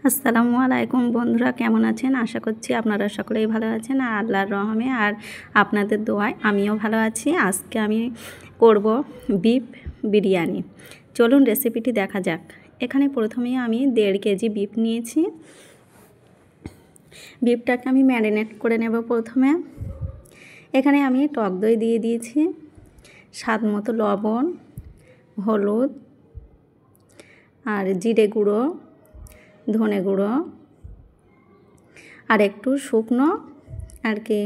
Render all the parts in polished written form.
আসসালামু আলাইকুম বন্ধুরা, কেমন আছেন? আশা করছি আপনারা সকলেই ভালো আছেন আর আল্লাহর রহমে আর আপনাদের দোয়ায় আমিও ভালো আছি। আজকে আমি করব বিফ বিরিয়ানি। চলুন রেসিপিটি দেখা যাক। এখানে প্রথমেই আমি 1.5 কেজি বিফ নিয়েছি। বিফটাকে আমি ম্যারিনেট করে নেব। প্রথমে এখানে আমি টক দই দিয়ে দিয়েছি, স্বাদ মতো লবণ, হলুদ আর জিরে গুঁড়ো, ধনে গুঁড়ো আর একটু শুকনো আর কি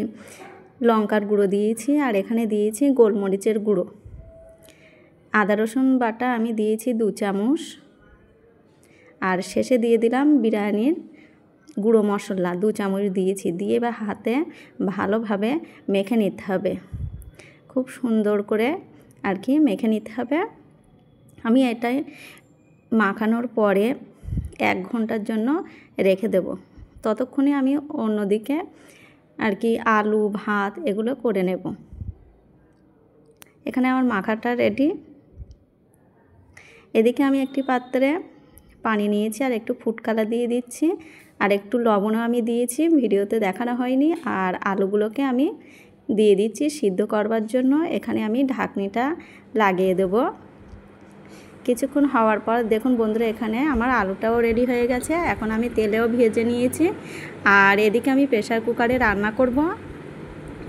লঙ্কার গুঁড়ো দিয়েছি। আর এখানে দিয়েছি গোলমরিচের গুঁড়ো। আদা রসুন বাটা আমি দিয়েছি 2 চামচ। আর শেষে দিয়ে দিলাম বিরিয়ানির গুঁড়ো মশলা 2 চামচ দিয়েছি। দিয়ে বা হাতে ভালোভাবে মেখে নিতে হবে, খুব সুন্দর করে আর কি মেখে নিতে হবে। আমি এটাই মাখানোর পরে 1 ঘন্টার জন্য রেখে দেব। ততক্ষণে আমি অন্যদিকে আর কি আলু ভাত এগুলো করে নেব। এখানে আমার মাখাটা রেডি। এদিকে আমি একটি পাত্রে পানি নিয়েছি আর একটু ফুড কালার দিয়ে দিচ্ছি আর একটু লবণও আমি দিয়েছি, ভিডিওতে দেখানো হয়নি। আর আলুগুলোকে আমি দিয়ে দিচ্ছি সিদ্ধ করবার জন্য। এখানে আমি ঢাকনিটা লাগিয়ে দেব। কিছুক্ষণ হওয়ার পর দেখুন বন্ধুরা, এখানে আমার আলুটাও রেডি হয়ে গেছে। এখন আমি তেলেও ভেজে নিয়েছি। আর এদিকে আমি প্রেসার কুকারে রান্না করব,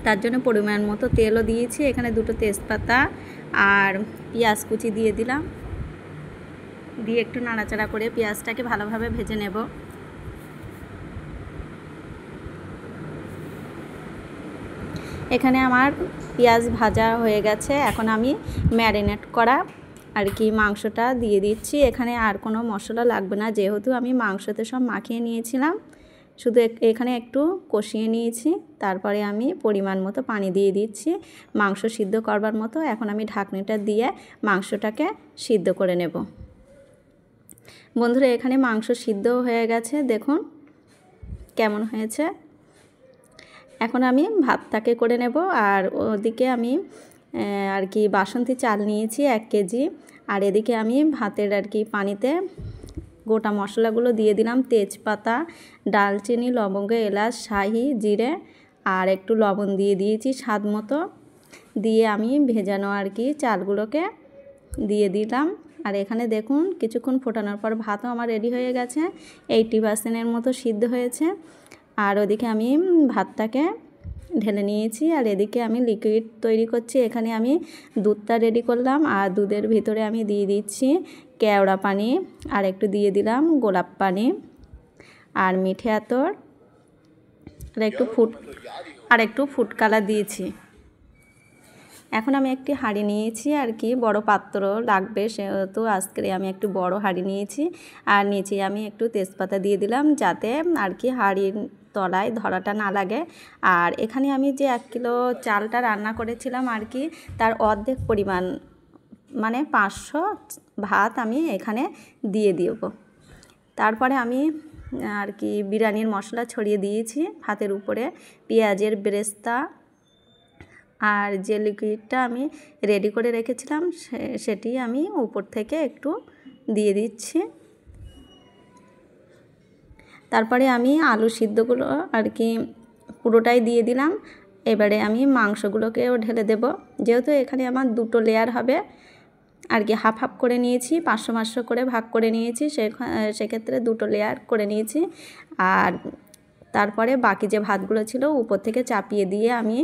তার জন্য পরিমাণ মতো তেলও দিয়েছি। এখানে 2টো তেজপাতা আর পেঁয়াজ কুচি দিয়ে দিলাম। দিয়ে একটু নাড়াচাড়া করে পেঁয়াজটাকে ভালোভাবে ভেজে নেব। এখানে আমার পেঁয়াজ ভাজা হয়ে গেছে। এখন আমি ম্যারিনেট করা আর কি মাংসটা দিয়ে দিচ্ছি। এখানে আর কোনো মশলা লাগবে না, যেহেতু আমি মাংসতে সব মাখিয়ে নিয়েছিলাম। শুধু এখানে একটু কষিয়ে নিয়েছি। তারপরে আমি পরিমাণ মতো পানি দিয়ে দিচ্ছি মাংস সিদ্ধ করবার মতো। এখন আমি ঢাকনিটা দিয়ে মাংসটাকে সিদ্ধ করে নেব। বন্ধুরা, এখানে মাংস সিদ্ধ হয়ে গেছে, দেখুন কেমন হয়েছে। এখন আমি ভাতটাকে করে নেব। আর ওদিকে আমি আর কি বাসন্তী চাল নিয়েছি 1 কেজি। আর এদিকে আমি ভাতের আর কি পানিতে গোটা মশলাগুলো দিয়ে দিলাম। তেজপাতা, ডালচিনি, লবঙ্গ, এলাচ, শাহি জিরে আর একটু লবণ দিয়ে দিয়েছি স্বাদ মতো। দিয়ে আমি ভেজানো আর কি চালগুলোকে দিয়ে দিলাম। আর এখানে দেখুন কিছুক্ষণ ফোটানোর পর ভাতও আমার রেডি হয়ে গেছে, 80% মতো সিদ্ধ হয়েছে। আর ওদিকে আমি ভাতটাকে ঢেলে নিয়েছি। আর এদিকে আমি লিকুইড তৈরি করছি। এখানে আমি দুধটা রেডি করলাম। আর দুধের ভিতরে আমি দিয়ে দিচ্ছি কেওড়া পানি আর একটু দিয়ে দিলাম গোলাপ পানি আর মিঠে আতর আর একটু ফুড কালার দিয়েছি। এখন আমি একটি হাঁড়ি নিয়েছি আর কি, বড় পাত্র লাগবে, সেহেতু আজকে আমি একটু বড় হাঁড়ি নিয়েছি। আর নিচে আমি একটু তেজপাতা দিয়ে দিলাম, যাতে আর কি হাঁড়ির তলায় ধরাটা না লাগে। আর এখানে আমি যে 1 কিলো চালটা রান্না করেছিলাম আর কি, তার অর্ধেক পরিমাণ মানে 500 ভাত আমি এখানে দিয়ে দেব। তারপরে আমি আর কি বিরিয়ানির মশলা ছড়িয়ে দিয়েছি ভাতের উপরে, পেঁয়াজের বেরেস্তা আর যে লিকুইডটা আমি রেডি করে রেখেছিলাম সেটি আমি উপর থেকে একটু দিয়ে দিচ্ছি। তারপরে আমি আলু সিদ্ধগুলো আর কি পুরোটাই দিয়ে দিলাম। এবারে আমি মাংসগুলোকেও ঢেলে দেব। যেহেতু এখানে আমার 2টো লেয়ার হবে আর কি, হাফ হাফ করে নিয়েছি, 500 করে ভাগ করে নিয়েছি, সেক্ষেত্রে 2টো লেয়ার করে নিয়েছি। আর তারপরে বাকি যে ভাতগুলো ছিল উপর থেকে চাপিয়ে দিয়ে আমি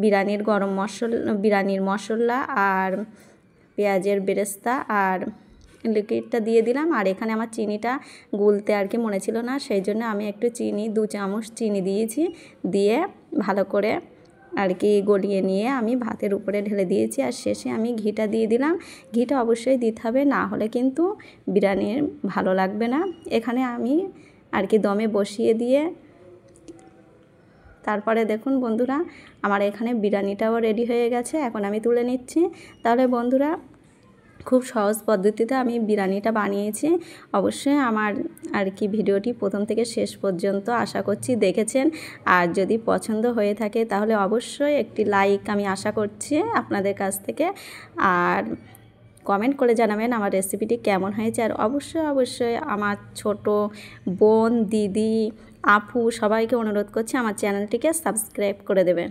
বিরিয়ানির মশলা আর পেঁয়াজের বেরেস্তা আর লিকুইডটা দিয়ে দিলাম। আর এখানে আমার চিনিটা গুলতে আর কি মনে ছিল না, সেই জন্য আমি একটু 2 চামচ চিনি দিয়েছি। দিয়ে ভালো করে আর কি গলিয়ে নিয়ে আমি ভাতের উপরে ঢেলে দিয়েছি। আর শেষে আমি ঘিটা দিয়ে দিলাম। ঘিটা অবশ্যই দিতে হবে, না হলে কিন্তু বিরিয়ানির ভালো লাগবে না। এখানে আমি আর কি দমে বসিয়ে দিয়ে তারপরে দেখুন বন্ধুরা, আমার এখানে বিরিয়ানিটাও রেডি হয়ে গেছে। এখন আমি তুলে নিচ্ছি। তাহলে বন্ধুরা, খুব সহজ পদ্ধতিতে আমি বিরিয়ানিটা বানিয়েছি। অবশ্যই আমার আর কি ভিডিওটি প্রথম থেকে শেষ পর্যন্ত আশা করছি দেখেছেন। আর যদি পছন্দ হয়ে থাকে তাহলে অবশ্যই একটি লাইক আমি আশা করছি আপনাদের কাছ থেকে। আর কমেন্ট করে জানাবেন আমার রেসিপিটি কেমন হয়েছে। আর অবশ্যই আমার ছোট বোন, দিদি, আপু সবাইকে অনুরোধ করছি আমার চ্যানেলটিকে সাবস্ক্রাইব করে দেবেন।